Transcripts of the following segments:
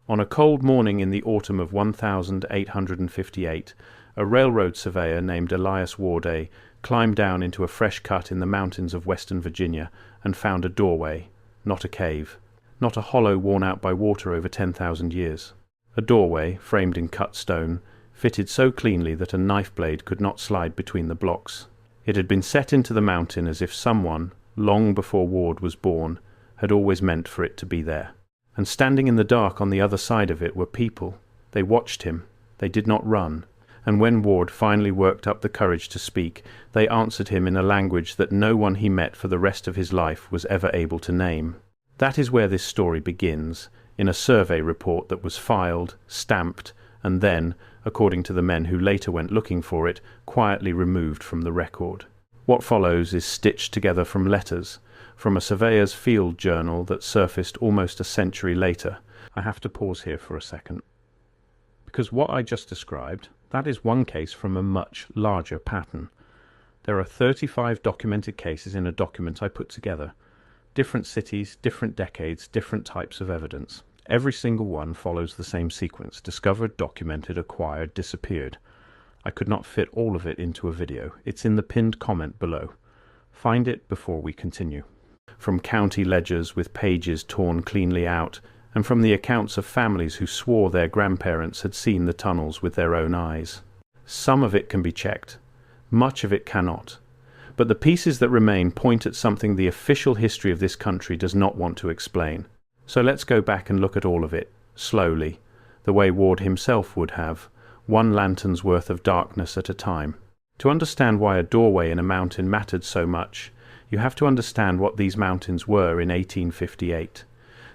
On a cold morning in the autumn of 1858, a railroad surveyor named Elias Warday climbed down into a fresh cut in the mountains of western Virginia and found a doorway, not a cave, not a hollow worn out by water over 10,000 years. A doorway, framed in cut stone, fitted so cleanly that a knife blade could not slide between the blocks. It had been set into the mountain as if someone, long before Ward was born, had always meant for it to be there. And standing in the dark on the other side of it were people. They watched him. They did not run. And when Ward finally worked up the courage to speak, they answered him in a language that no one he met for the rest of his life was ever able to name. That is where this story begins, in a survey report that was filed, stamped, and then, according to the men who later went looking for it, quietly removed from the record. What follows is stitched together from letters, from a surveyor's field journal that surfaced almost a century later. I have to pause here for a second, because what I just described, that is one case from a much larger pattern. There are 35 documented cases in a document I put together. Different cities, different decades, different types of evidence. Every single one follows the same sequence: discovered, documented, acquired, disappeared. I could not fit all of it into a video. It's in the pinned comment below. Find it before we continue. From county ledgers with pages torn cleanly out, and from the accounts of families who swore their grandparents had seen the tunnels with their own eyes. Some of it can be checked. Much of it cannot. But the pieces that remain point at something the official history of this country does not want to explain. So let's go back and look at all of it, slowly, the way Ward himself would have, one lantern's worth of darkness at a time. To understand why a doorway in a mountain mattered so much, you have to understand what these mountains were in 1858.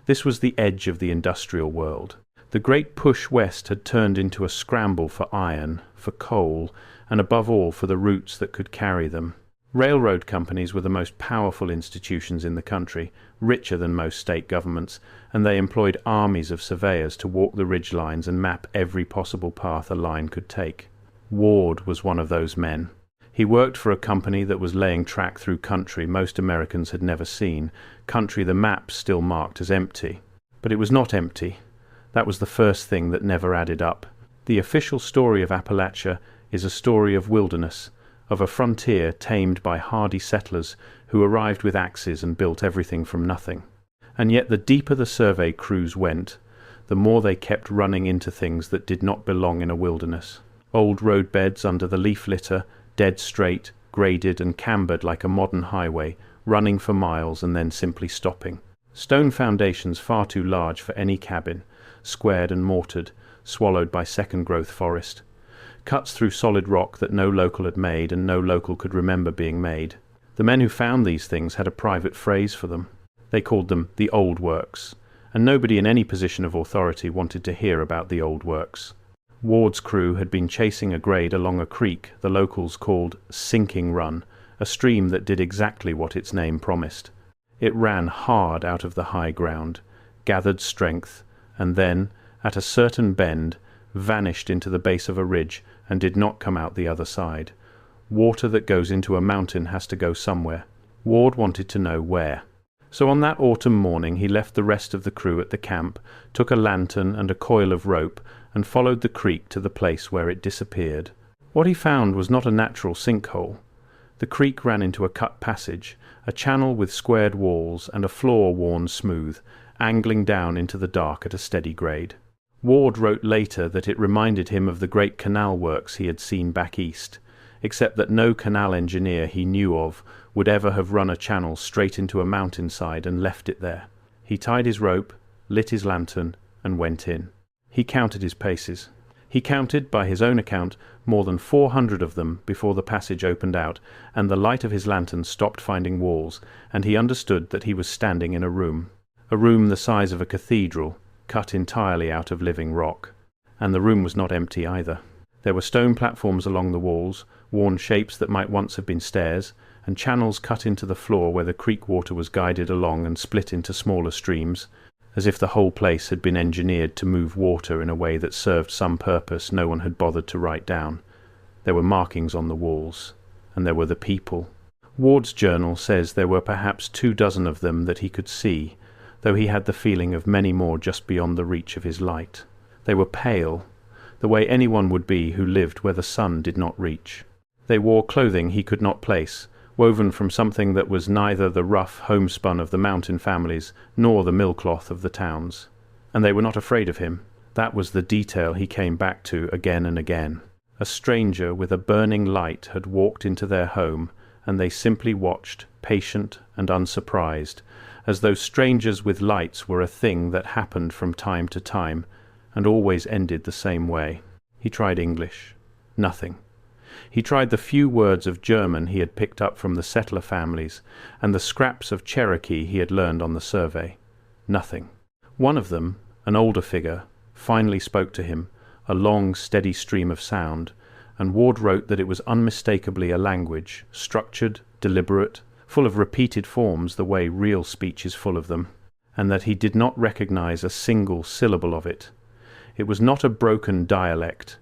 This was the edge of the industrial world. The great push west had turned into a scramble for iron, for coal, and above all for the routes that could carry them. Railroad companies were the most powerful institutions in the country, richer than most state governments, and they employed armies of surveyors to walk the ridge lines and map every possible path a line could take. Ward was one of those men. He worked for a company that was laying track through country most Americans had never seen, country the maps still marked as empty. But it was not empty. That was the first thing that never added up. The official story of Appalachia is a story of wilderness, of a frontier tamed by hardy settlers who arrived with axes and built everything from nothing. And yet the deeper the survey crews went, the more they kept running into things that did not belong in a wilderness. Old roadbeds under the leaf litter, dead straight, graded and cambered like a modern highway, running for miles and then simply stopping. Stone foundations far too large for any cabin, squared and mortared, swallowed by second-growth forest. Cuts through solid rock that no local had made and no local could remember being made. The men who found these things had a private phrase for them. They called them the old works, and nobody in any position of authority wanted to hear about the old works. Ward's crew had been chasing a grade along a creek the locals called Sinking Run, a stream that did exactly what its name promised. It ran hard out of the high ground, gathered strength, and then, at a certain bend, vanished into the base of a ridge and did not come out the other side. Water that goes into a mountain has to go somewhere. Ward wanted to know where. So on that autumn morning he left the rest of the crew at the camp, took a lantern and a coil of rope, and followed the creek to the place where it disappeared. What he found was not a natural sinkhole. The creek ran into a cut passage, a channel with squared walls and a floor worn smooth, angling down into the dark at a steady grade. Ward wrote later that it reminded him of the great canal works he had seen back east, except that no canal engineer he knew of would ever have run a channel straight into a mountainside and left it there. He tied his rope, lit his lantern, and went in. He counted his paces. He counted, by his own account, more than 400 of them before the passage opened out, and the light of his lantern stopped finding walls, and he understood that he was standing in a room the size of a cathedral, cut entirely out of living rock. And the room was not empty either. There were stone platforms along the walls, worn shapes that might once have been stairs, and channels cut into the floor where the creek water was guided along and split into smaller streams, as if the whole place had been engineered to move water in a way that served some purpose no one had bothered to write down. There were markings on the walls, and there were the people. Ward's journal says there were perhaps 24 of them that he could see, though he had the feeling of many more just beyond the reach of his light. They were pale, the way anyone would be who lived where the sun did not reach. They wore clothing he could not place, woven from something that was neither the rough homespun of the mountain families nor the millcloth of the towns. And they were not afraid of him. That was the detail he came back to again and again. A stranger with a burning light had walked into their home, and they simply watched, patient and unsurprised, as though strangers with lights were a thing that happened from time to time, and always ended the same way. He tried English. Nothing. He tried the few words of German he had picked up from the settler families, and the scraps of Cherokee he had learned on the survey. Nothing. One of them, an older figure, finally spoke to him, a long, steady stream of sound, and Ward wrote that it was unmistakably a language, structured, deliberate, full of repeated forms the way real speech is full of them, and that he did not recognize a single syllable of it. It was not a broken dialect.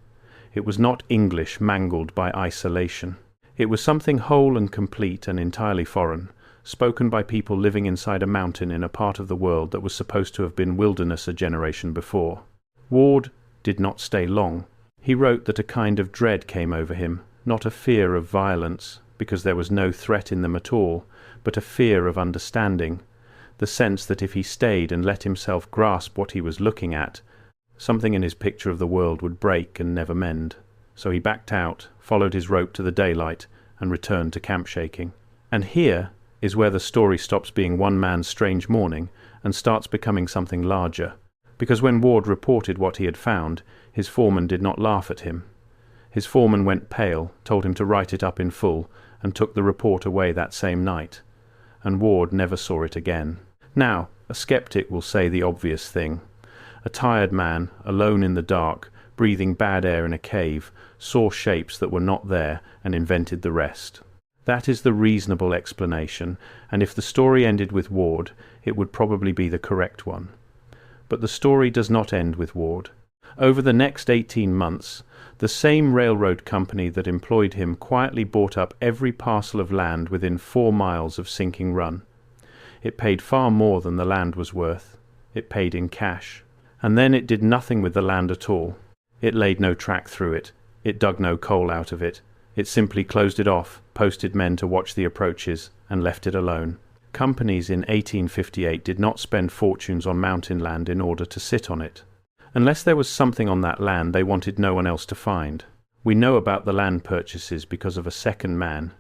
It was not English mangled by isolation. It was something whole and complete and entirely foreign, spoken by people living inside a mountain in a part of the world that was supposed to have been wilderness a generation before. Ward did not stay long. He wrote that a kind of dread came over him, not a fear of violence, because there was no threat in them at all, but a fear of understanding, the sense that if he stayed and let himself grasp what he was looking at, something in his picture of the world would break and never mend. So he backed out, followed his rope to the daylight, and returned to camp shaking. And here is where the story stops being one man's strange morning and starts becoming something larger. Because when Ward reported what he had found, his foreman did not laugh at him. His foreman went pale, told him to write it up in full, and took the report away that same night. And Ward never saw it again. Now, a skeptic will say the obvious thing. A tired man, alone in the dark, breathing bad air in a cave, saw shapes that were not there and invented the rest. That is the reasonable explanation, and if the story ended with Ward, it would probably be the correct one. But the story does not end with Ward. Over the next 18 months, the same railroad company that employed him quietly bought up every parcel of land within 4 miles of Sinking Run. It paid far more than the land was worth. It paid in cash. And then it did nothing with the land at all. It laid no track through it. It dug no coal out of it. It simply closed it off, posted men to watch the approaches, and left it alone. Companies in 1858 did not spend fortunes on mountain land in order to sit on it. Unless there was something on that land they wanted no one else to find. We know about the land purchases because of a second man,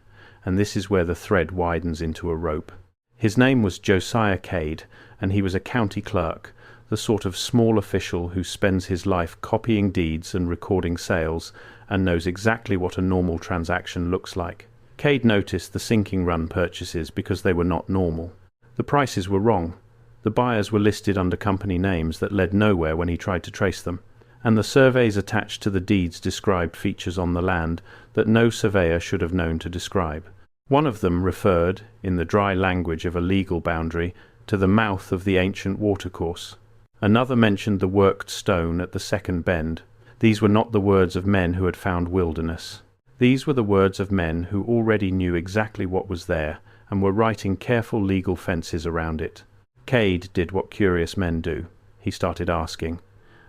and this is where the thread widens into a rope. His name was Josiah Cade, and he was a county clerk, the sort of small official who spends his life copying deeds and recording sales and knows exactly what a normal transaction looks like. Cade noticed the Sinking Run purchases because they were not normal. The prices were wrong. The buyers were listed under company names that led nowhere when he tried to trace them, and the surveys attached to the deeds described features on the land that no surveyor should have known to describe. One of them referred, in the dry language of a legal boundary, to the mouth of the ancient watercourse. Another mentioned the worked stone at the second bend. These were not the words of men who had found wilderness. These were the words of men who already knew exactly what was there and were writing careful legal fences around it. Cade did what curious men do. He started asking.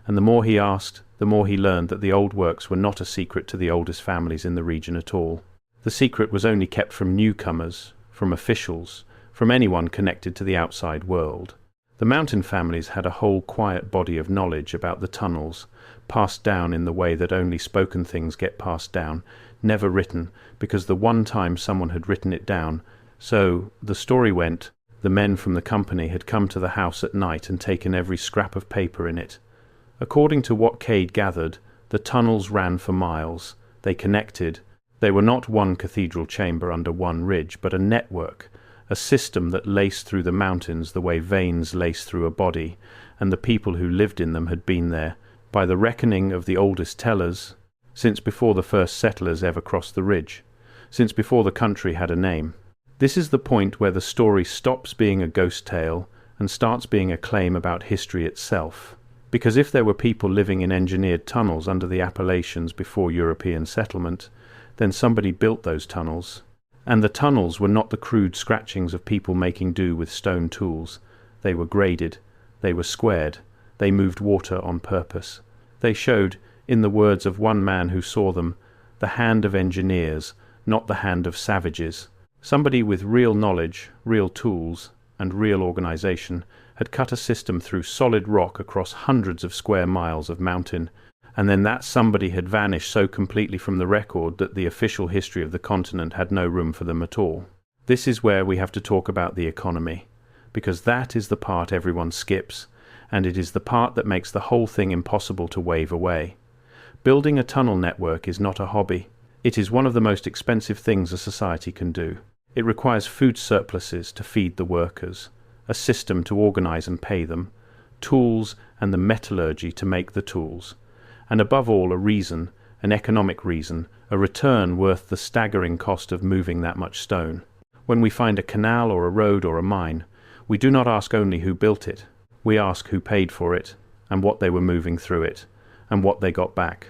And the more he asked, the more he learned that the old works were not a secret to the oldest families in the region at all. The secret was only kept from newcomers, from officials, from anyone connected to the outside world. The mountain families had a whole quiet body of knowledge about the tunnels, passed down in the way that only spoken things get passed down, never written, because the one time someone had written it down. So, the story went, the men from the company had come to the house at night and taken every scrap of paper in it. According to what Cade gathered, the tunnels ran for miles. They connected. They were not one cathedral chamber under one ridge, but a network, a system that laced through the mountains the way veins lace through a body, and the people who lived in them had been there, by the reckoning of the oldest tellers, since before the first settlers ever crossed the ridge, since before the country had a name. This is the point where the story stops being a ghost tale and starts being a claim about history itself. Because if there were people living in engineered tunnels under the Appalachians before European settlement, then somebody built those tunnels. And the tunnels were not the crude scratchings of people making do with stone tools. They were graded. They were squared. They moved water on purpose. They showed, in the words of one man who saw them, the hand of engineers, not the hand of savages. Somebody with real knowledge, real tools, and real organization had cut a system through solid rock across hundreds of square miles of mountain, and then that somebody had vanished so completely from the record that the official history of the continent had no room for them at all. This is where we have to talk about the economy, because that is the part everyone skips, and it is the part that makes the whole thing impossible to wave away. Building a tunnel network is not a hobby. It is one of the most expensive things a society can do. It requires food surpluses to feed the workers, a system to organize and pay them, tools and the metallurgy to make the tools, and above all a reason, an economic reason, a return worth the staggering cost of moving that much stone. When we find a canal or a road or a mine, we do not ask only who built it. We ask who paid for it, and what they were moving through it, and what they got back.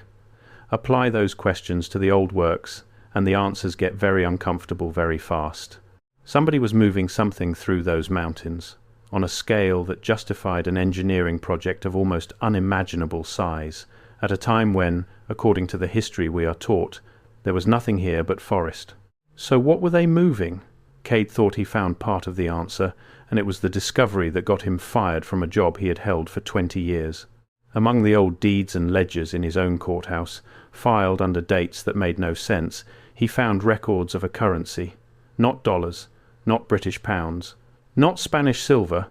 Apply those questions to the old works, and the answers get very uncomfortable very fast. Somebody was moving something through those mountains, on a scale that justified an engineering project of almost unimaginable size, at a time when, according to the history we are taught, there was nothing here but forest. So what were they moving? Cade thought he found part of the answer, and it was the discovery that got him fired from a job he had held for 20 years. Among the old deeds and ledgers in his own courthouse, filed under dates that made no sense, he found records of a currency. Not dollars, not British pounds, not Spanish silver,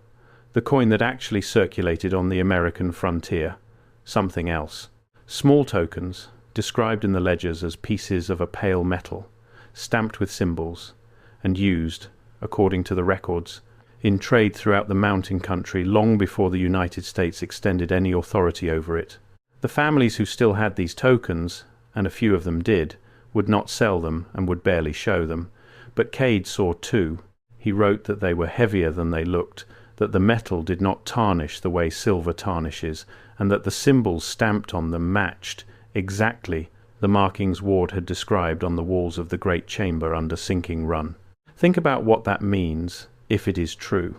the coin that actually circulated on the American frontier. Something else. Small tokens, described in the ledgers as pieces of a pale metal, stamped with symbols, and used, according to the records, in trade throughout the mountain country long before the United States extended any authority over it. The families who still had these tokens, and a few of them did, would not sell them and would barely show them, but Cade saw too. He wrote that they were heavier than they looked, that the metal did not tarnish the way silver tarnishes, and that the symbols stamped on them matched, exactly, the markings Ward had described on the walls of the great chamber under Sinking Run. Think about what that means, if it is true.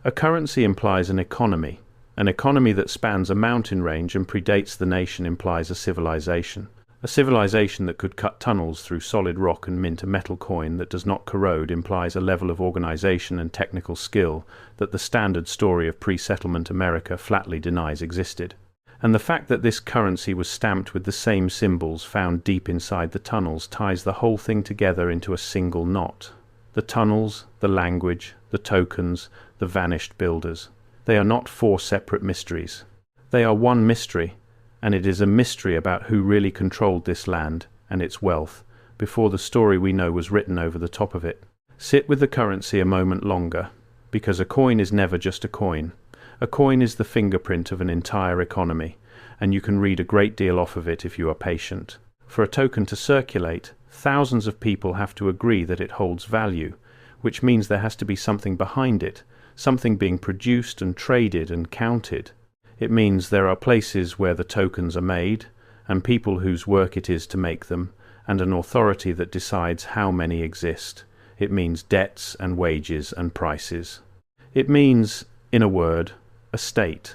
A currency implies an economy. An economy that spans a mountain range and predates the nation implies a civilization. A civilization that could cut tunnels through solid rock and mint a metal coin that does not corrode implies a level of organization and technical skill that the standard story of pre-settlement America flatly denies existed. And the fact that this currency was stamped with the same symbols found deep inside the tunnels ties the whole thing together into a single knot. The tunnels, the language, the tokens, the vanished builders. They are not four separate mysteries. They are one mystery, and it is a mystery about who really controlled this land and its wealth before the story we know was written over the top of it. Sit with the currency a moment longer, because a coin is never just a coin. A coin is the fingerprint of an entire economy, and you can read a great deal off of it if you are patient. For a token to circulate, thousands of people have to agree that it holds value, which means there has to be something behind it, something being produced and traded and counted. It means there are places where the tokens are made, and people whose work it is to make them, and an authority that decides how many exist. It means debts and wages and prices. It means, in a word, a state,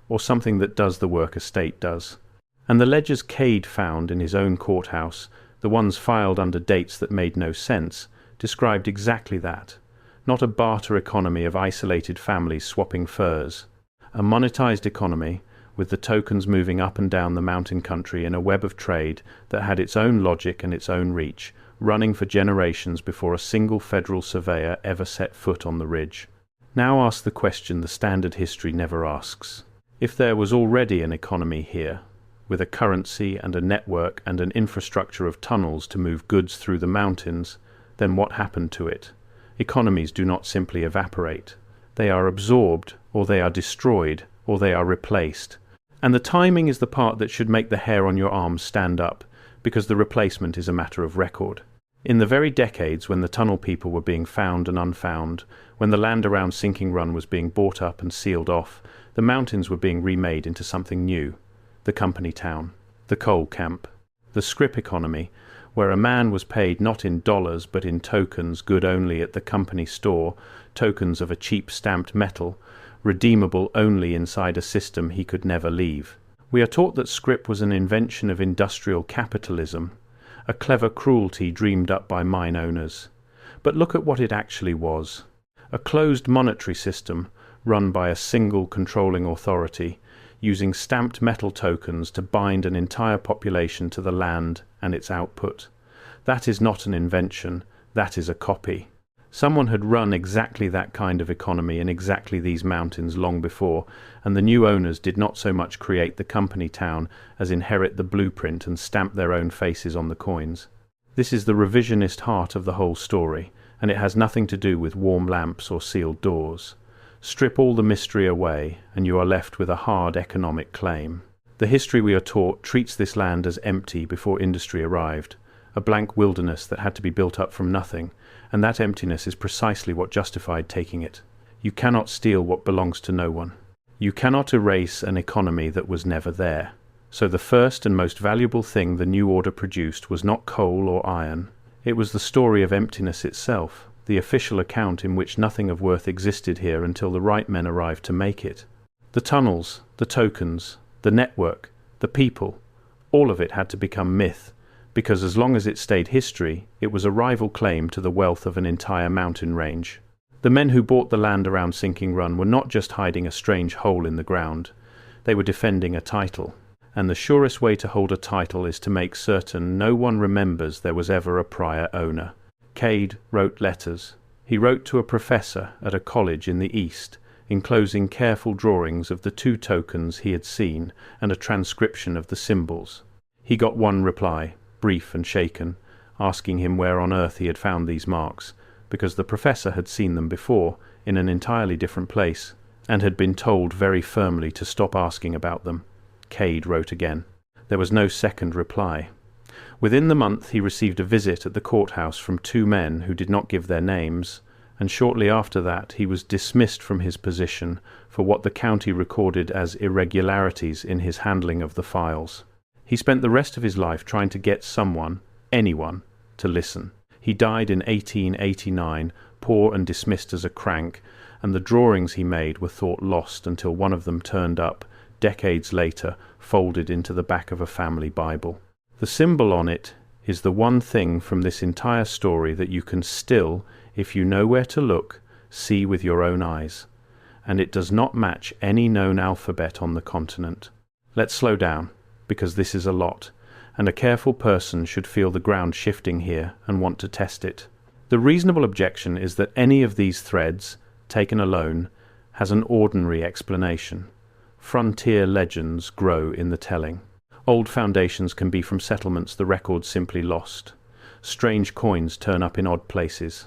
or something that does the work a state does. And the ledgers Cade found in his own courthouse, the ones filed under dates that made no sense, described exactly that. Not a barter economy of isolated families swapping furs. A monetized economy, with the tokens moving up and down the mountain country in a web of trade that had its own logic and its own reach, running for generations before a single federal surveyor ever set foot on the ridge. Now ask the question the standard history never asks. If there was already an economy here, with a currency and a network and an infrastructure of tunnels to move goods through the mountains, then what happened to it? Economies do not simply evaporate. They are absorbed, or they are destroyed, or they are replaced. And the timing is the part that should make the hair on your arms stand up, because the replacement is a matter of record. In the very decades when the tunnel people were being found and unfound, when the land around Sinking Run was being bought up and sealed off, the mountains were being remade into something new. The company town, the coal camp, the scrip economy, where a man was paid not in dollars but in tokens good only at the company store, tokens of a cheap stamped metal, redeemable only inside a system he could never leave. We are taught that scrip was an invention of industrial capitalism, a clever cruelty dreamed up by mine owners. But look at what it actually was. A closed monetary system run by a single controlling authority, using stamped metal tokens to bind an entire population to the land and its output. That is not an invention, that is a copy. Someone had run exactly that kind of economy in exactly these mountains long before, and the new owners did not so much create the company town as inherit the blueprint and stamp their own faces on the coins. This is the revisionist heart of the whole story, and it has nothing to do with warm lamps or sealed doors. Strip all the mystery away, and you are left with a hard economic claim. The history we are taught treats this land as empty before industry arrived, a blank wilderness that had to be built up from nothing, and that emptiness is precisely what justified taking it. You cannot steal what belongs to no one. You cannot erase an economy that was never there. So the first and most valuable thing the new order produced was not coal or iron. It was the story of emptiness itself, the official account in which nothing of worth existed here until the right men arrived to make it. The tunnels, the tokens, the network, the people, all of it had to become myth, because as long as it stayed history, it was a rival claim to the wealth of an entire mountain range. The men who bought the land around Sinking Run were not just hiding a strange hole in the ground. They were defending a title. And the surest way to hold a title is to make certain no one remembers there was ever a prior owner. Cade wrote letters. He wrote to a professor at a college in the East, enclosing careful drawings of the two tokens he had seen and a transcription of the symbols. He got one reply, brief and shaken, asking him where on earth he had found these marks, because the professor had seen them before, in an entirely different place, and had been told very firmly to stop asking about them. Cade wrote again. There was no second reply. Within the month he received a visit at the courthouse from two men who did not give their names, and shortly after that he was dismissed from his position for what the county recorded as irregularities in his handling of the files. He spent the rest of his life trying to get someone, anyone, to listen. He died in 1889, poor and dismissed as a crank, and the drawings he made were thought lost until one of them turned up, decades later, folded into the back of a family Bible. The symbol on it is the one thing from this entire story that you can still, if you know where to look, see with your own eyes. And it does not match any known alphabet on the continent. Let's slow down, because this is a lot, and a careful person should feel the ground shifting here and want to test it. The reasonable objection is that any of these threads, taken alone, has an ordinary explanation. Frontier legends grow in the telling. Old foundations can be from settlements the records simply lost. Strange coins turn up in odd places.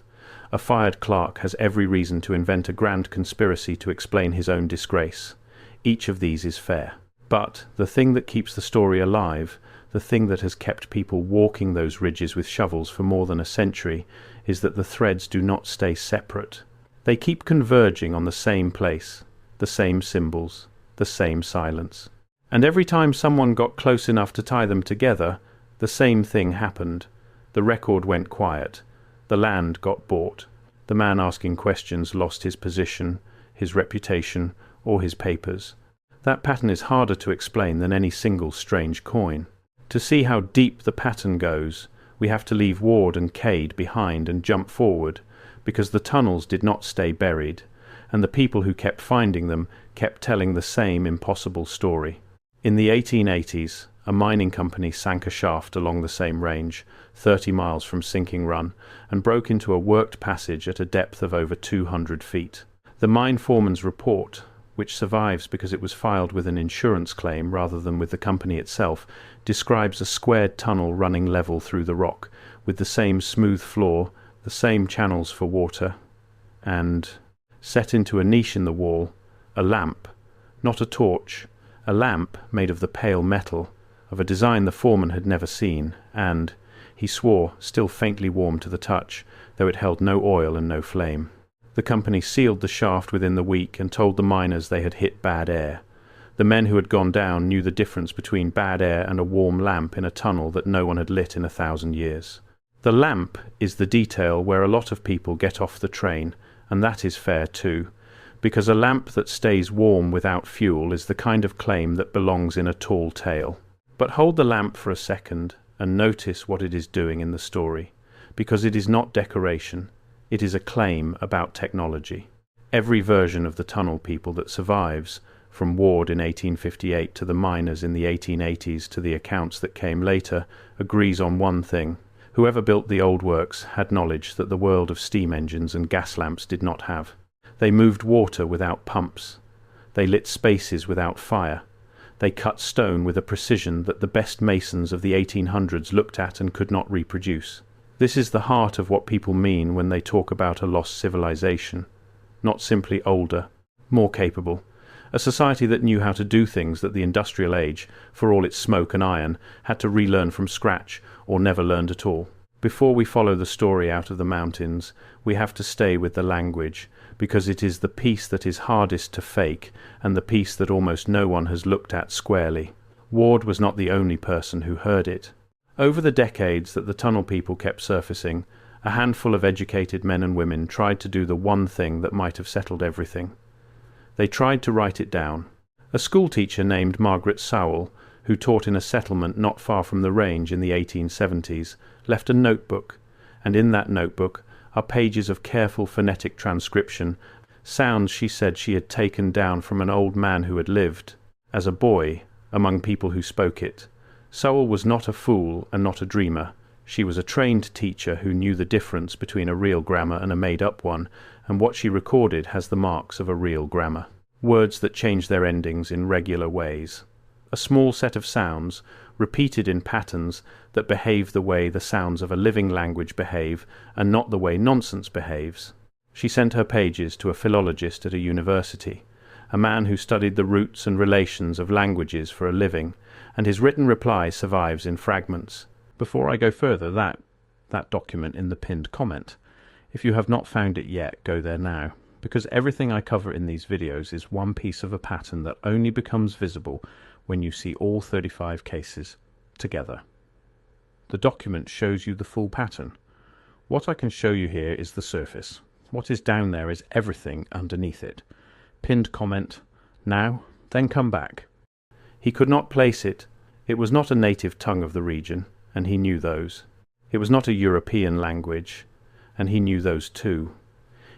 A fired clerk has every reason to invent a grand conspiracy to explain his own disgrace. Each of these is fair. But the thing that keeps the story alive, the thing that has kept people walking those ridges with shovels for more than a century, is that the threads do not stay separate. They keep converging on the same place, the same symbols, the same silence. And every time someone got close enough to tie them together, the same thing happened. The record went quiet. The land got bought. The man asking questions lost his position, his reputation, or his papers. That pattern is harder to explain than any single strange coin. To see how deep the pattern goes, we have to leave Ward and Cade behind and jump forward, because the tunnels did not stay buried, and the people who kept finding them kept telling the same impossible story. In the 1880s, a mining company sank a shaft along the same range, 30 miles from Sinking Run, and broke into a worked passage at a depth of over 200 feet. The mine foreman's report, which survives because it was filed with an insurance claim rather than with the company itself, describes a squared tunnel running level through the rock, with the same smooth floor, the same channels for water, and, set into a niche in the wall, a lamp, not a torch, a lamp made of the pale metal, of a design the foreman had never seen, and, he swore, still faintly warm to the touch, though it held no oil and no flame. The company sealed the shaft within the week and told the miners they had hit bad air. The men who had gone down knew the difference between bad air and a warm lamp in a tunnel that no one had lit in 1,000 years. The lamp is the detail where a lot of people get off the train, and that is fair too, because a lamp that stays warm without fuel is the kind of claim that belongs in a tall tale. But hold the lamp for a second and notice what it is doing in the story, because it is not decoration, it is a claim about technology. Every version of the tunnel people that survives, from Ward in 1858 to the miners in the 1880s to the accounts that came later, agrees on one thing. Whoever built the old works had knowledge that the world of steam engines and gas lamps did not have. They moved water without pumps. They lit spaces without fire. They cut stone with a precision that the best masons of the 1800s looked at and could not reproduce. This is the heart of what people mean when they talk about a lost civilization. Not simply older, more capable. A society that knew how to do things that the industrial age, for all its smoke and iron, had to relearn from scratch or never learned at all. Before we follow the story out of the mountains, we have to stay with the language, because it is the piece that is hardest to fake and the piece that almost no one has looked at squarely. Ward was not the only person who heard it. Over the decades that the tunnel people kept surfacing, a handful of educated men and women tried to do the one thing that might have settled everything. They tried to write it down. A schoolteacher named Margaret Sowell, who taught in a settlement not far from the range in the 1870s, left a notebook, and in that notebook are pages of careful phonetic transcription, sounds she said she had taken down from an old man who had lived, as a boy, among people who spoke it. Sowell was not a fool and not a dreamer. She was a trained teacher who knew the difference between a real grammar and a made-up one, and what she recorded has the marks of a real grammar. Words that change their endings in regular ways. A small set of sounds, repeated in patterns that behave the way the sounds of a living language behave, and not the way nonsense behaves. She sent her pages to a philologist at a university, a man who studied the roots and relations of languages for a living, and his written reply survives in fragments. Before I go further, that document in the pinned comment. If you have not found it yet, go there now, because everything I cover in these videos is one piece of a pattern that only becomes visible when you see all 35 cases together. The document shows you the full pattern. What I can show you here is the surface. What is down there is everything underneath it. Pinned comment, now, then come back. He could not place it. It was not a native tongue of the region, and he knew those. It was not a European language, and he knew those too.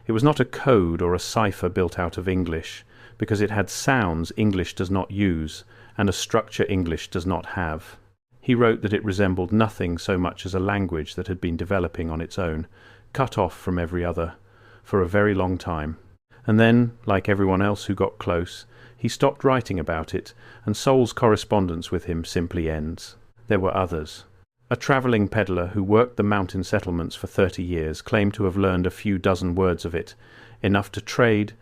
It was not a code or a cipher built out of English, because it had sounds English does not use, and a structure English does not have. He wrote that it resembled nothing so much as a language that had been developing on its own, cut off from every other, for a very long time. And then, like everyone else who got close, he stopped writing about it, and Sowell's correspondence with him simply ends. There were others. A travelling peddler who worked the mountain settlements for 30 years claimed to have learned a few dozen words of it, enough to trade,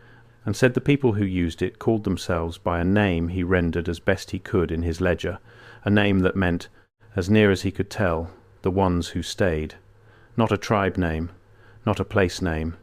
and said the people who used it called themselves by a name he rendered as best he could in his ledger, a name that meant, as near as he could tell, the ones who stayed. Not a tribe name, not a place name.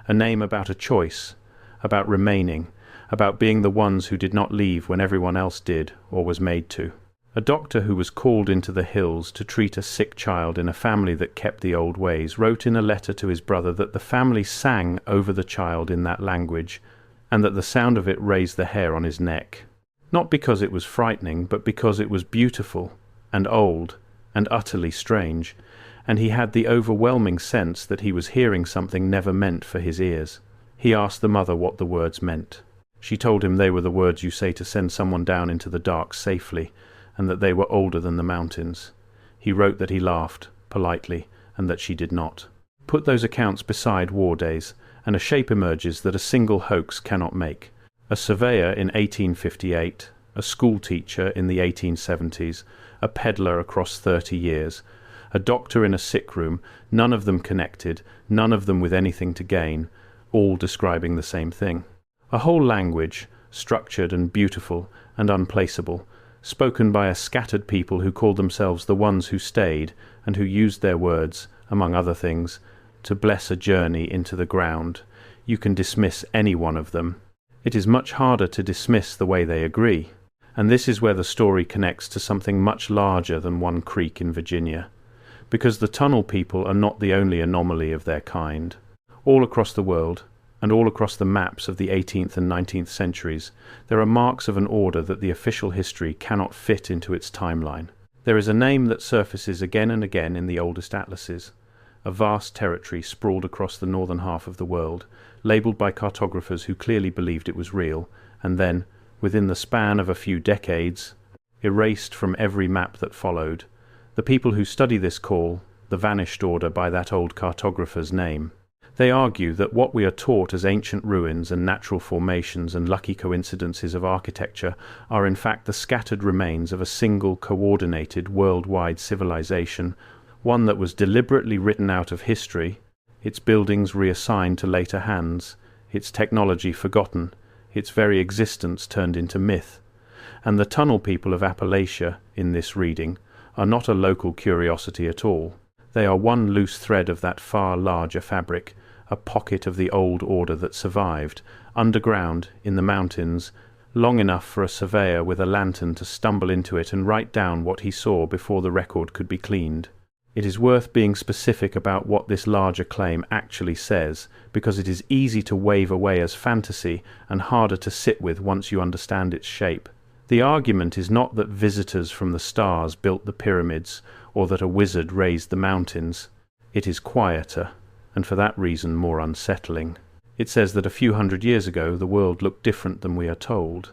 A name about a choice, about remaining, about being the ones who did not leave when everyone else did or was made to. A doctor who was called into the hills to treat a sick child in a family that kept the old ways wrote in a letter to his brother that the family sang over the child in that language, and that the sound of it raised the hair on his neck. Not because it was frightening, but because it was beautiful, and old, and utterly strange, and he had the overwhelming sense that he was hearing something never meant for his ears. He asked the mother what the words meant. She told him they were the words you say to send someone down into the dark safely, and that they were older than the mountains. He wrote that he laughed, politely, and that she did not. Put those accounts beside war days, and a shape emerges that a single hoax cannot make. A surveyor in 1858, a schoolteacher in the 1870s, a peddler across 30 years, a doctor in a sick room, none of them connected, none of them with anything to gain, all describing the same thing. A whole language, structured and beautiful and unplaceable, spoken by a scattered people who called themselves the ones who stayed, and who used their words, among other things, to bless a journey into the ground. You can dismiss any one of them. It is much harder to dismiss the way they agree. And this is where the story connects to something much larger than one creek in Virginia. Because the tunnel people are not the only anomaly of their kind. All across the world, and all across the maps of the 18th and 19th centuries, there are marks of an order that the official history cannot fit into its timeline. There is a name that surfaces again and again in the oldest atlases, a vast territory sprawled across the northern half of the world, labelled by cartographers who clearly believed it was real, and then, within the span of a few decades, erased from every map that followed. The people who study this call the vanished order by that old cartographer's name. They argue that what we are taught as ancient ruins and natural formations and lucky coincidences of architecture are in fact the scattered remains of a single coordinated worldwide civilization, one that was deliberately written out of history, its buildings reassigned to later hands, its technology forgotten, its very existence turned into myth. And the tunnel people of Appalachia, in this reading, are not a local curiosity at all. They are one loose thread of that far larger fabric, a pocket of the old order that survived, underground, in the mountains, long enough for a surveyor with a lantern to stumble into it and write down what he saw before the record could be cleaned. It is worth being specific about what this larger claim actually says, because it is easy to wave away as fantasy and harder to sit with once you understand its shape. The argument is not that visitors from the stars built the pyramids or that a wizard raised the mountains. It is quieter, and for that reason more unsettling. It says that a few hundred years ago the world looked different than we are told,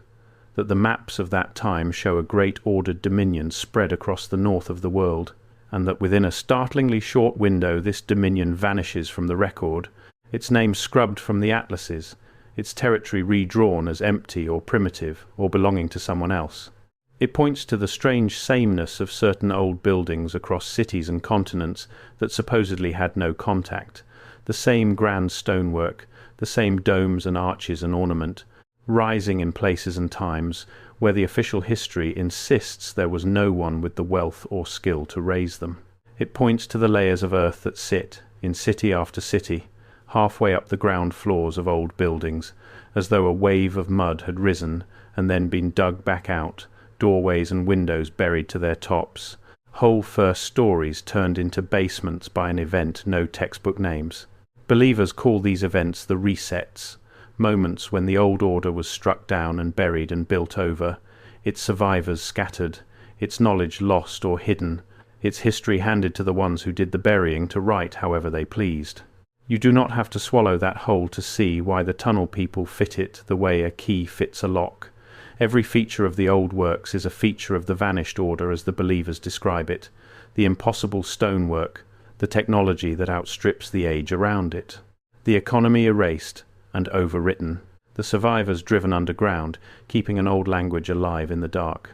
that the maps of that time show a great ordered dominion spread across the north of the world, and that within a startlingly short window this dominion vanishes from the record, its name scrubbed from the atlases, its territory redrawn as empty or primitive or belonging to someone else. It points to the strange sameness of certain old buildings across cities and continents that supposedly had no contact, the same grand stonework, the same domes and arches and ornament, rising in places and times where the official history insists there was no one with the wealth or skill to raise them. It points to the layers of earth that sit, in city after city, halfway up the ground floors of old buildings, as though a wave of mud had risen and then been dug back out, doorways and windows buried to their tops, whole first stories turned into basements by an event no textbook names. Believers call these events the resets, moments when the old order was struck down and buried and built over, its survivors scattered, its knowledge lost or hidden, its history handed to the ones who did the burying to write however they pleased. You do not have to swallow that whole to see why the tunnel people fit it the way a key fits a lock. Every feature of the old works is a feature of the vanished order as the believers describe it, the impossible stonework, the technology that outstrips the age around it, the economy erased and overwritten, the survivors driven underground, keeping an old language alive in the dark,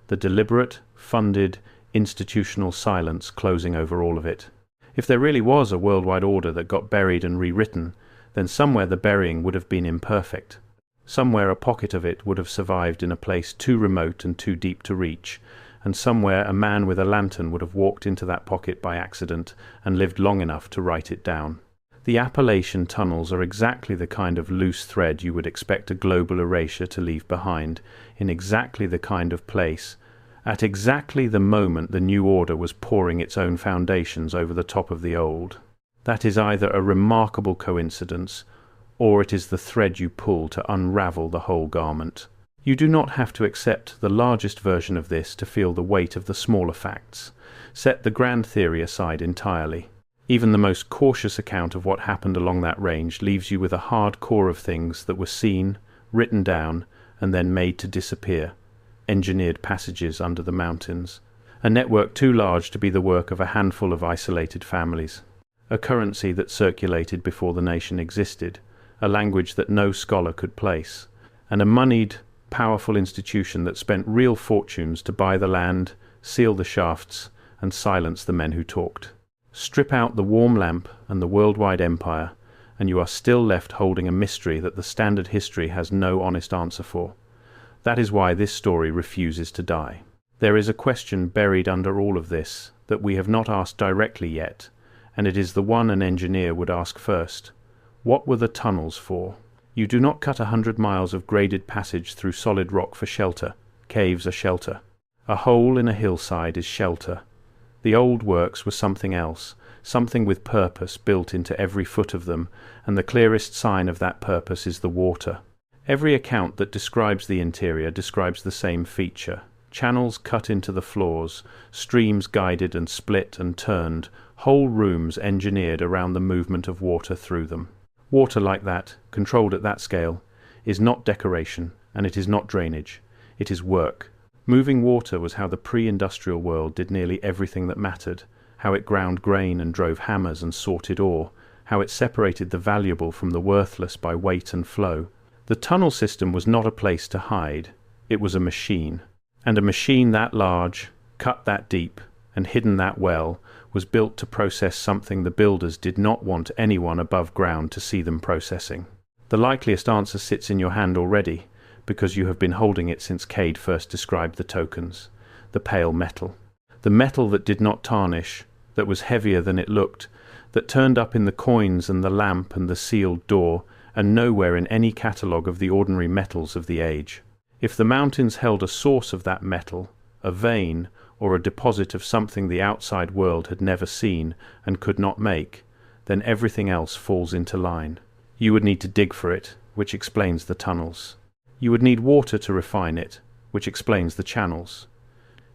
the deliberate, funded, institutional silence closing over all of it. If there really was a worldwide order that got buried and rewritten, then somewhere the burying would have been imperfect. Somewhere a pocket of it would have survived in a place too remote and too deep to reach, and somewhere a man with a lantern would have walked into that pocket by accident and lived long enough to write it down. The Appalachian tunnels are exactly the kind of loose thread you would expect a global erasure to leave behind, in exactly the kind of place, at exactly the moment the new order was pouring its own foundations over the top of the old. That is either a remarkable coincidence, or it is the thread you pull to unravel the whole garment. You do not have to accept the largest version of this to feel the weight of the smaller facts. Set the grand theory aside entirely. Even the most cautious account of what happened along that range leaves you with a hard core of things that were seen, written down, and then made to disappear. Engineered passages under the mountains, a network too large to be the work of a handful of isolated families, a currency that circulated before the nation existed, a language that no scholar could place, and a moneyed, powerful institution that spent real fortunes to buy the land, seal the shafts, and silence the men who talked. Strip out the warm lamp and the worldwide empire, and you are still left holding a mystery that the standard history has no honest answer for. That is why this story refuses to die. There is a question buried under all of this that we have not asked directly yet, and it is the one an engineer would ask first. What were the tunnels for? You do not cut 100 miles of graded passage through solid rock for shelter. Caves are shelter. A hole in a hillside is shelter. The old works were something else, something with purpose built into every foot of them, and the clearest sign of that purpose is the water. Every account that describes the interior describes the same feature. Channels cut into the floors, streams guided and split and turned, whole rooms engineered around the movement of water through them. Water like that, controlled at that scale, is not decoration, and it is not drainage. It is work. Moving water was how the pre-industrial world did nearly everything that mattered, how it ground grain and drove hammers and sorted ore, how it separated the valuable from the worthless by weight and flow. The tunnel system was not a place to hide. It was a machine. And a machine that large, cut that deep, and hidden that well, was built to process something the builders did not want anyone above ground to see them processing. The likeliest answer sits in your hand already, because you have been holding it since Cade first described the tokens. The pale metal. The metal that did not tarnish, that was heavier than it looked, that turned up in the coins and the lamp and the sealed door, and nowhere in any catalogue of the ordinary metals of the age. If the mountains held a source of that metal, a vein, or a deposit of something the outside world had never seen and could not make, then everything else falls into line. You would need to dig for it, which explains the tunnels. You would need water to refine it, which explains the channels.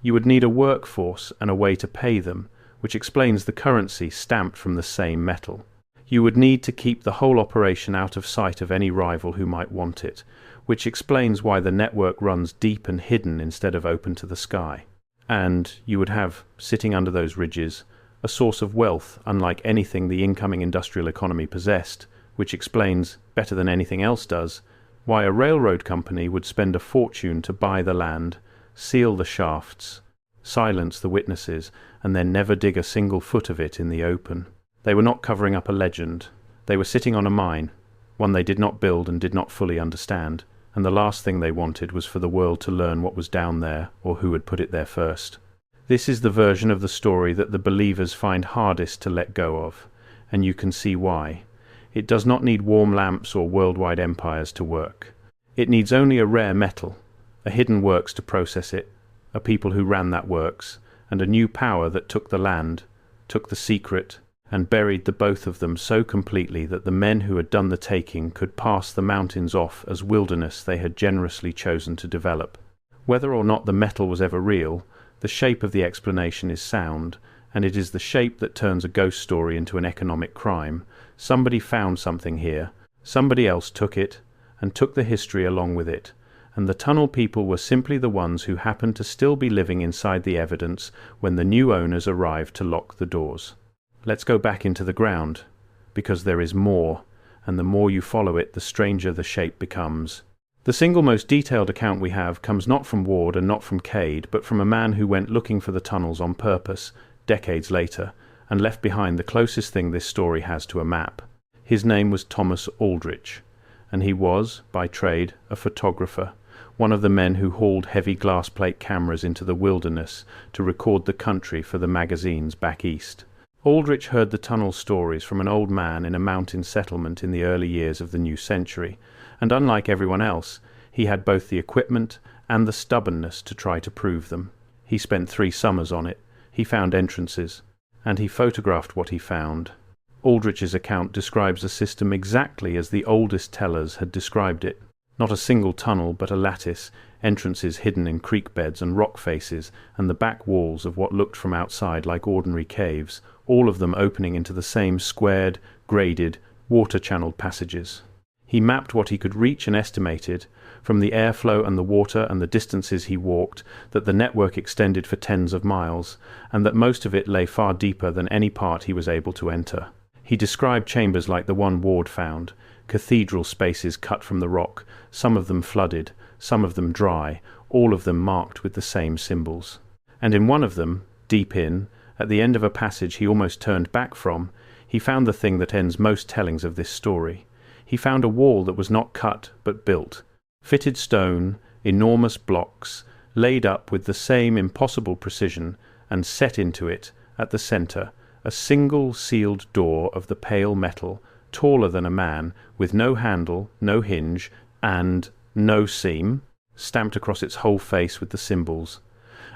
You would need a workforce and a way to pay them, which explains the currency stamped from the same metal. You would need to keep the whole operation out of sight of any rival who might want it, which explains why the network runs deep and hidden instead of open to the sky. And you would have, sitting under those ridges, a source of wealth unlike anything the incoming industrial economy possessed, which explains, better than anything else does, why a railroad company would spend a fortune to buy the land, seal the shafts, silence the witnesses, and then never dig a single foot of it in the open. They were not covering up a legend. They were sitting on a mine, one they did not build and did not fully understand, and the last thing they wanted was for the world to learn what was down there or who had put it there first. This is the version of the story that the believers find hardest to let go of, and you can see why. It does not need warm lamps or worldwide empires to work. It needs only a rare metal, a hidden works to process it, a people who ran that works, and a new power that took the land, took the secret, and buried the both of them so completely that the men who had done the taking could pass the mountains off as wilderness they had generously chosen to develop. Whether or not the metal was ever real, the shape of the explanation is sound, and it is the shape that turns a ghost story into an economic crime. Somebody found something here, somebody else took it, and took the history along with it, and the tunnel people were simply the ones who happened to still be living inside the evidence when the new owners arrived to lock the doors. Let's go back into the ground, because there is more, and the more you follow it, the stranger the shape becomes. The single most detailed account we have comes not from Ward and not from Cade, but from a man who went looking for the tunnels on purpose, decades later, and left behind the closest thing this story has to a map. His name was Thomas Aldrich, and he was, by trade, a photographer, one of the men who hauled heavy glass plate cameras into the wilderness to record the country for the magazines back east. Aldrich heard the tunnel stories from an old man in a mountain settlement in the early years of the new century, and unlike everyone else, he had both the equipment and the stubbornness to try to prove them. He spent 3 summers on it. He found entrances, and he photographed what he found. Aldrich's account describes a system exactly as the oldest tellers had described it. Not a single tunnel, but a lattice, entrances hidden in creek beds and rock faces, and the back walls of what looked from outside like ordinary caves, all of them opening into the same squared, graded, water-channeled passages. He mapped what he could reach and estimated, from the airflow and the water and the distances he walked, that the network extended for tens of miles, and that most of it lay far deeper than any part he was able to enter. He described chambers like the one Ward found, cathedral spaces cut from the rock, some of them flooded, some of them dry, all of them marked with the same symbols. And in one of them, deep in, at the end of a passage he almost turned back from, he found the thing that ends most tellings of this story. He found a wall that was not cut but built, fitted stone, enormous blocks, laid up with the same impossible precision, and set into it, at the centre, a single sealed door of the pale metal, taller than a man, with no handle, no hinge, and no seam, stamped across its whole face with the symbols.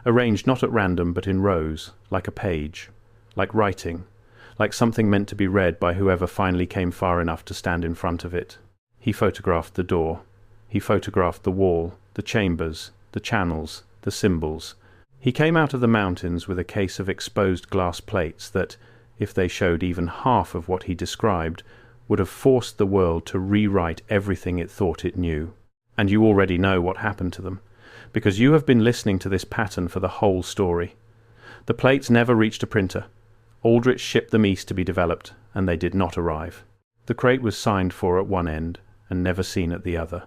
arranged not at random but in rows, like a page, like writing, like something meant to be read by whoever finally came far enough to stand in front of it. He photographed the door. He photographed the wall, the chambers, the channels, the symbols. He came out of the mountains with a case of exposed glass plates that, if they showed even half of what he described, would have forced the world to rewrite everything it thought it knew. And you already know what happened to them, because you have been listening to this pattern for the whole story. The plates never reached a printer. Aldrich shipped them east to be developed, and they did not arrive. The crate was signed for at one end and never seen at the other.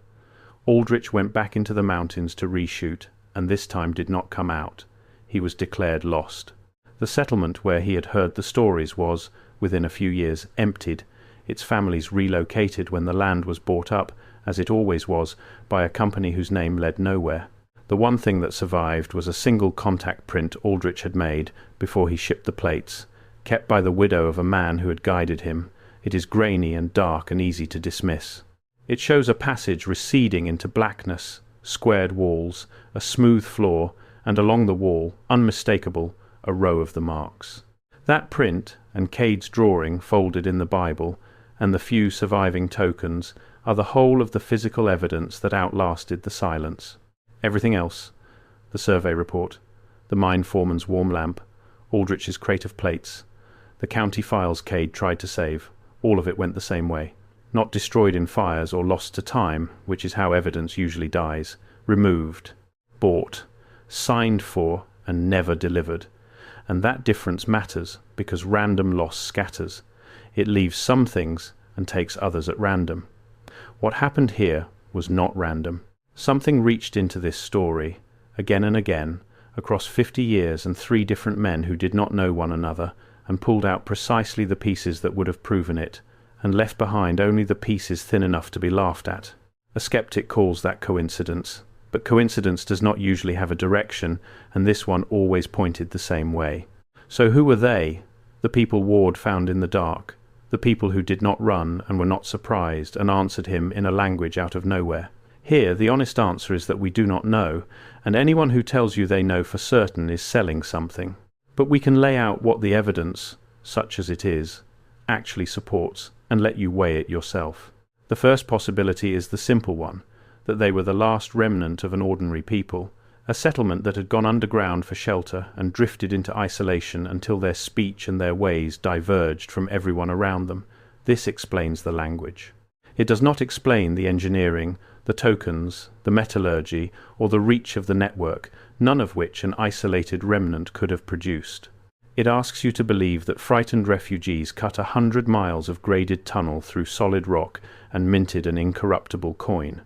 Aldrich went back into the mountains to reshoot, and this time did not come out. He was declared lost. The settlement where he had heard the stories was, within a few years, emptied, its families relocated when the land was bought up, as it always was, by a company whose name led nowhere. The one thing that survived was a single contact print Aldrich had made before he shipped the plates, kept by the widow of a man who had guided him. It is grainy and dark and easy to dismiss. It shows a passage receding into blackness, squared walls, a smooth floor, and along the wall, unmistakable, a row of the marks. That print, and Cade's drawing folded in the Bible, and the few surviving tokens, are the whole of the physical evidence that outlasted the silence. Everything else, the survey report, the mine foreman's warm lamp, Aldrich's crate of plates, the county files Cade tried to save, all of it went the same way. Not destroyed in fires or lost to time, which is how evidence usually dies. Removed, bought, signed for, and never delivered. And that difference matters, because random loss scatters. It leaves some things and takes others at random. What happened here was not random. Something reached into this story, again and again, across 50 years and 3 different men who did not know one another, and pulled out precisely the pieces that would have proven it, and left behind only the pieces thin enough to be laughed at. A skeptic calls that coincidence, but coincidence does not usually have a direction, and this one always pointed the same way. So who were they, the people Ward found in the dark, the people who did not run and were not surprised and answered him in a language out of nowhere? Here the honest answer is that we do not know, and anyone who tells you they know for certain is selling something. But we can lay out what the evidence, such as it is, actually supports, and let you weigh it yourself. The first possibility is the simple one, that they were the last remnant of an ordinary people, a settlement that had gone underground for shelter and drifted into isolation until their speech and their ways diverged from everyone around them. This explains the language. It does not explain the engineering, the tokens, the metallurgy, or the reach of the network, none of which an isolated remnant could have produced. It asks you to believe that frightened refugees cut 100 miles of graded tunnel through solid rock and minted an incorruptible coin.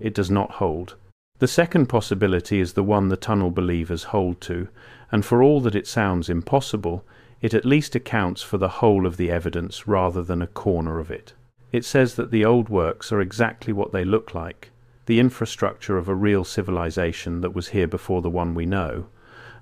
It does not hold. The second possibility is the one the tunnel believers hold to, and for all that it sounds impossible, it at least accounts for the whole of the evidence rather than a corner of it. It says that the old works are exactly what they look like, the infrastructure of a real civilization that was here before the one we know,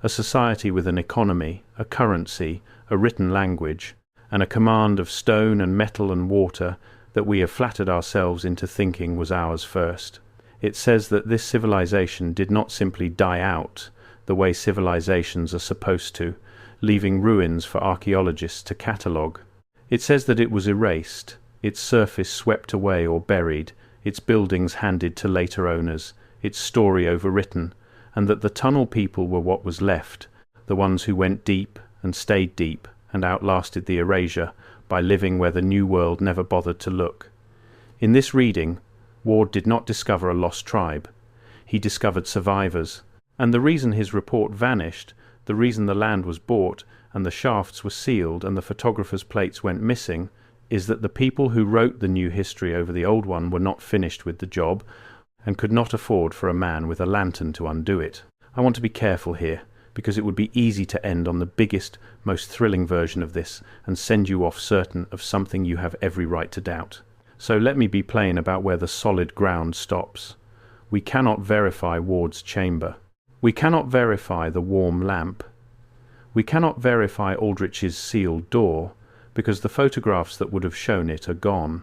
a society with an economy, a currency, a written language, and a command of stone and metal and water that we have flattered ourselves into thinking was ours first. It says that this civilization did not simply die out, the way civilizations are supposed to, leaving ruins for archaeologists to catalogue. It says that it was erased, its surface swept away or buried, its buildings handed to later owners, its story overwritten, and that the tunnel people were what was left, the ones who went deep and stayed deep and outlasted the erasure by living where the New World never bothered to look. In this reading, Ward did not discover a lost tribe. He discovered survivors, and the reason his report vanished, the reason the land was bought and the shafts were sealed and the photographer's plates went missing, is that the people who wrote the new history over the old one were not finished with the job and could not afford for a man with a lantern to undo it. I want to be careful here, because it would be easy to end on the biggest, most thrilling version of this and send you off certain of something you have every right to doubt. So let me be plain about where the solid ground stops. We cannot verify Ward's chamber. We cannot verify the warm lamp. We cannot verify Aldrich's sealed door, because the photographs that would have shown it are gone.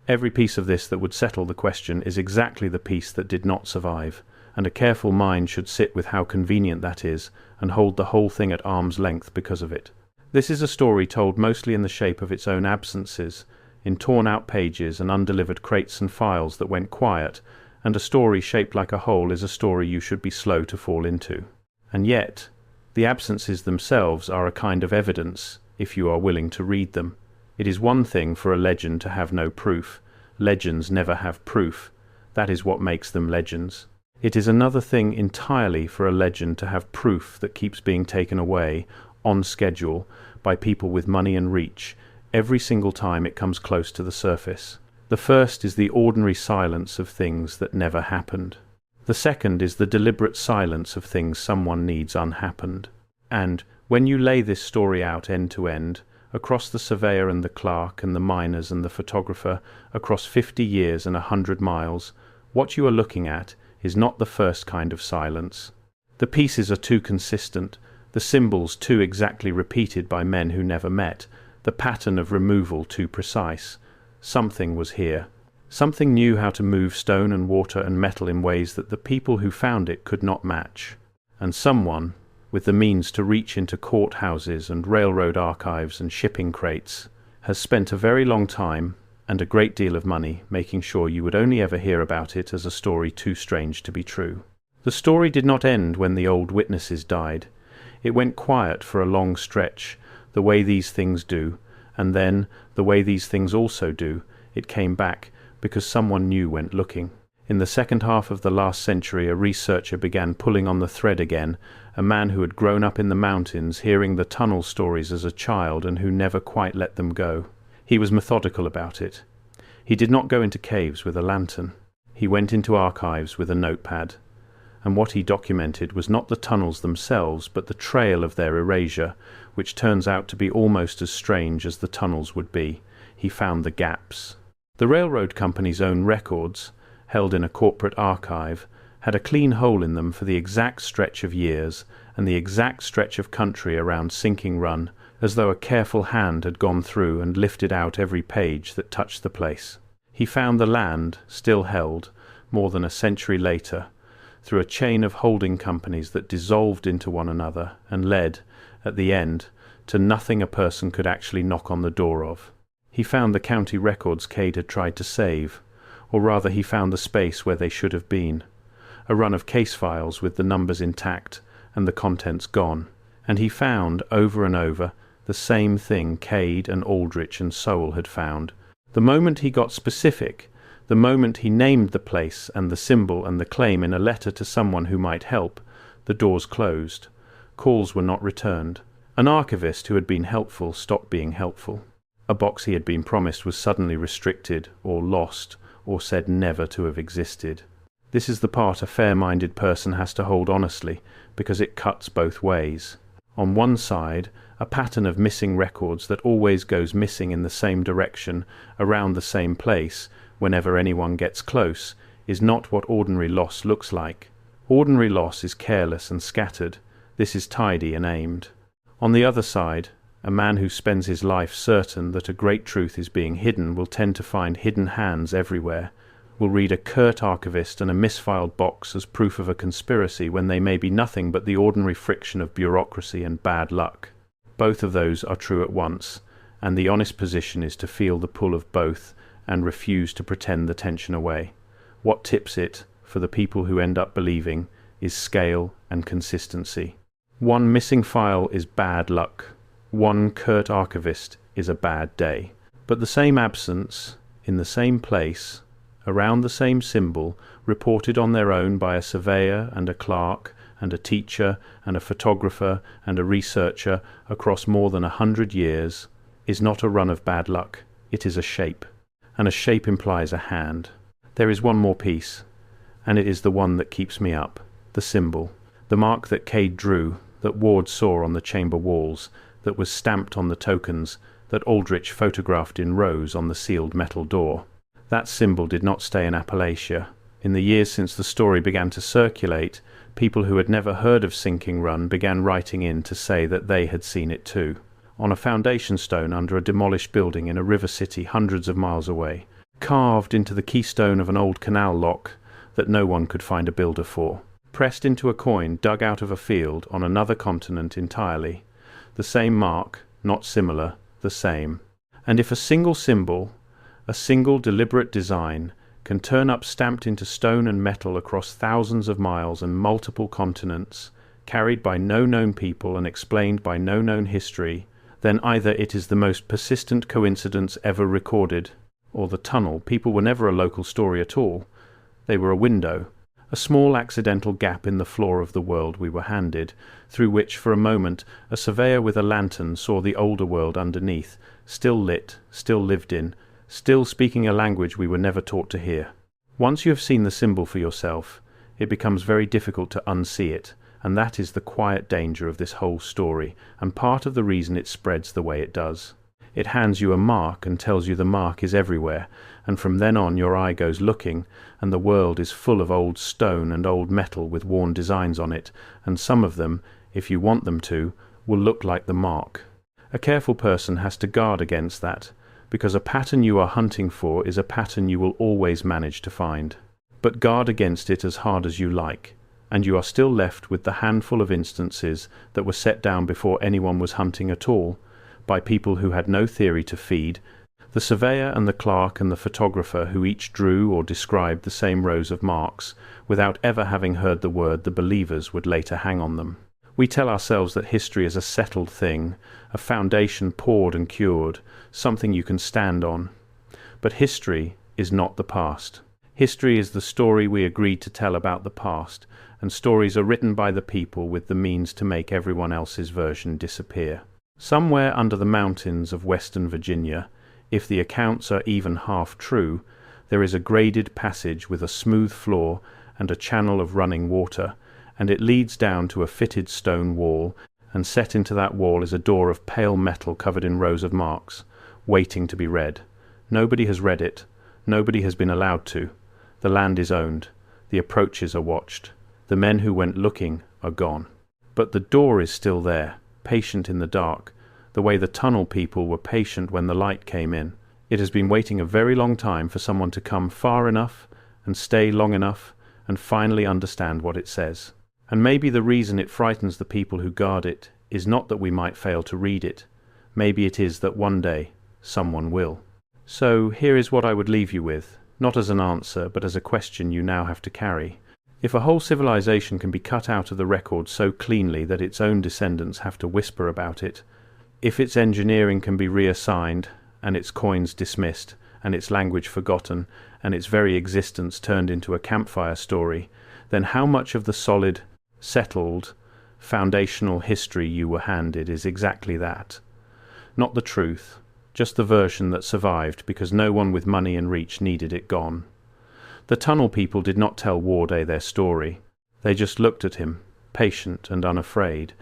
Every piece of this that would settle the question is exactly the piece that did not survive, and a careful mind should sit with how convenient that is and hold the whole thing at arm's length because of it. This is a story told mostly in the shape of its own absences, in torn-out pages and undelivered crates and files that went quiet, and a story shaped like a whole is a story you should be slow to fall into. And yet, the absences themselves are a kind of evidence, if you are willing to read them. It is one thing for a legend to have no proof. Legends never have proof. That is what makes them legends. It is another thing entirely for a legend to have proof that keeps being taken away, on schedule, by people with money and reach, every single time it comes close to the surface. The first is the ordinary silence of things that never happened. The second is the deliberate silence of things someone needs unhappened. And when you lay this story out end to end, across the surveyor and the clerk and the miners and the photographer, across 50 years and 100 miles, what you are looking at is not the first kind of silence. The pieces are too consistent, the symbols too exactly repeated by men who never met, the pattern of removal too precise. Something was here. Something knew how to move stone and water and metal in ways that the people who found it could not match. And someone, with the means to reach into courthouses and railroad archives and shipping crates, has spent a very long time and a great deal of money making sure you would only ever hear about it as a story too strange to be true. The story did not end when the old witnesses died. It went quiet for a long stretch, the way these things do, and then, the way these things also do, it came back, because someone new went looking. In the second half of the last century, a researcher began pulling on the thread again, a man who had grown up in the mountains, hearing the tunnel stories as a child and who never quite let them go. He was methodical about it. He did not go into caves with a lantern. He went into archives with a notepad. And what he documented was not the tunnels themselves, but the trail of their erasure, which turns out to be almost as strange as the tunnels would be. He found the gaps. The railroad company's own records, held in a corporate archive, had a clean hole in them for the exact stretch of years and the exact stretch of country around Sinking Run, as though a careful hand had gone through and lifted out every page that touched the place. He found the land, still held, more than a century later, through a chain of holding companies that dissolved into one another and led, at the end, to nothing a person could actually knock on the door of. He found the county records Cade had tried to save, or rather he found the space where they should have been, a run of case files with the numbers intact and the contents gone, and he found, over and over, the same thing Cade and Aldrich and Sowell had found. The moment he got specific, the moment he named the place and the symbol and the claim in a letter to someone who might help, the doors closed. Calls were not returned. An archivist who had been helpful stopped being helpful. A box he had been promised was suddenly restricted, or lost, or said never to have existed. This is the part a fair-minded person has to hold honestly, because it cuts both ways. On one side, a pattern of missing records that always goes missing in the same direction, around the same place, whenever anyone gets close, is not what ordinary loss looks like. Ordinary loss is careless and scattered. This is tidy and aimed. On the other side, a man who spends his life certain that a great truth is being hidden will tend to find hidden hands everywhere, will read a curt archivist and a misfiled box as proof of a conspiracy when they may be nothing but the ordinary friction of bureaucracy and bad luck. Both of those are true at once, and the honest position is to feel the pull of both and refuse to pretend the tension away. What tips it, for the people who end up believing, is scale and consistency. One missing file is bad luck. One curt archivist is a bad day. But the same absence, in the same place, around the same symbol, reported on their own by a surveyor and a clerk and a teacher and a photographer and a researcher across more than 100 years, is not a run of bad luck. It is a shape. And a shape implies a hand. There is one more piece, and it is the one that keeps me up, the symbol, the mark that Cade drew, that Ward saw on the chamber walls, that was stamped on the tokens, that Aldrich photographed in rows on the sealed metal door. That symbol did not stay in Appalachia. In the years since the story began to circulate, people who had never heard of Sinking Run began writing in to say that they had seen it too. On a foundation stone under a demolished building in a river city hundreds of miles away, carved into the keystone of an old canal lock, that no one could find a builder for. Pressed into a coin dug out of a field on another continent entirely. The same mark, not similar, the same. And if a single symbol, a single deliberate design, can turn up stamped into stone and metal across thousands of miles and multiple continents, carried by no known people and explained by no known history, then either it is the most persistent coincidence ever recorded, or the tunnel people were never a local story at all. They were a window, a small accidental gap in the floor of the world we were handed, through which for a moment a surveyor with a lantern saw the older world underneath, still lit, still lived in, still speaking a language we were never taught to hear. Once you have seen the symbol for yourself, it becomes very difficult to unsee it, and that is the quiet danger of this whole story, and part of the reason it spreads the way it does. It hands you a mark and tells you the mark is everywhere, and from then on your eye goes looking, and the world is full of old stone and old metal with worn designs on it, and some of them, if you want them to, will look like the mark. A careful person has to guard against that, because a pattern you are hunting for is a pattern you will always manage to find. But guard against it as hard as you like, and you are still left with the handful of instances that were set down before anyone was hunting at all, by people who had no theory to feed, the surveyor and the clerk and the photographer who each drew or described the same rows of marks, without ever having heard the word the believers would later hang on them. We tell ourselves that history is a settled thing, a foundation poured and cured, something you can stand on. But history is not the past. History is the story we agreed to tell about the past, and stories are written by the people with the means to make everyone else's version disappear. Somewhere under the mountains of Western Virginia, if the accounts are even half true, there is a graded passage with a smooth floor and a channel of running water, and it leads down to a fitted stone wall, and set into that wall is a door of pale metal covered in rows of marks, waiting to be read. Nobody has read it. Nobody has been allowed to. The land is owned. The approaches are watched. The men who went looking are gone. But the door is still there, patient in the dark, the way the tunnel people were patient when the light came in. It has been waiting a very long time for someone to come far enough and stay long enough and finally understand what it says. And maybe the reason it frightens the people who guard it is not that we might fail to read it. Maybe it is that one day someone will. So here is what I would leave you with, not as an answer, but as a question you now have to carry. If a whole civilization can be cut out of the record so cleanly that its own descendants have to whisper about it, if its engineering can be reassigned, and its coins dismissed, and its language forgotten, and its very existence turned into a campfire story, then how much of the solid, settled, foundational history you were handed is exactly that? Not the truth, just the version that survived because no one with money and reach needed it gone. The tunnel people did not tell Warday their story. They just looked at him, patient and unafraid,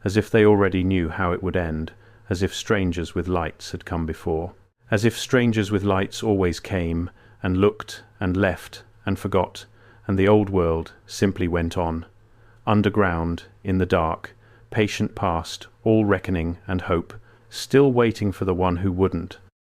as if they already knew how it would end, as if strangers with lights had come before. As if strangers with lights always came, and looked, and left, and forgot, and the old world simply went on. Underground, in the dark, patient past, all reckoning and hope, still waiting for the one who wouldn't,